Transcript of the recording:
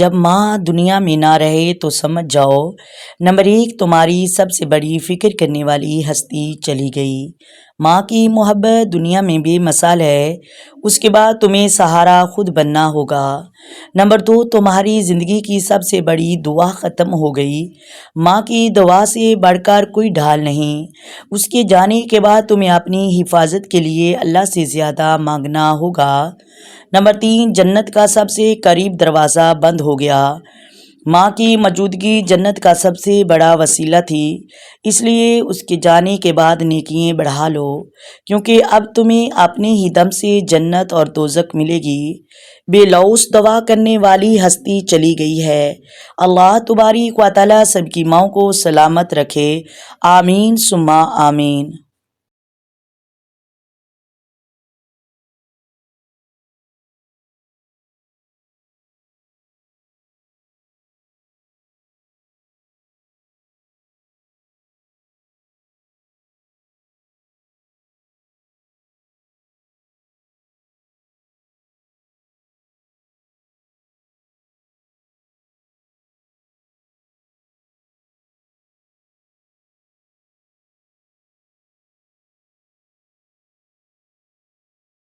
جب ماں دنیا میں نہ رہے تو سمجھ جاؤ نمبر 1 تمہاری سب سے بڑی فکر کرنے والی ہستی چلی گئی۔ ماں کی محبت دنیا میں بے مثال ہے، اس کے بعد تمہیں سہارا خود بننا ہوگا۔ نمبر 2 تمہاری زندگی کی سب سے بڑی دعا ختم ہو گئی۔ ماں کی دعا سے بڑھ کر کوئی ڈھال نہیں۔ اس کے جانے کے بعد تمہیں اپنی حفاظت کے لیے اللہ سے زیادہ مانگنا ہوگا۔ نمبر 3 جنت کا سب سے قریب دروازہ بند ہو گیا۔ ماں کی موجودگی جنت کا سب سے بڑا وسیلہ تھی، اس لیے اس کے جانے کے بعد نیکیاں بڑھا لو، کیونکہ اب تمہیں اپنے ہی دم سے جنت اور دوزخ ملے گی۔ بے لوث دعا کرنے والی ہستی چلی گئی ہے۔ اللہ تبارک و تعالیٰ سب کی ماؤں کو سلامت رکھے، آمین ثم آمین۔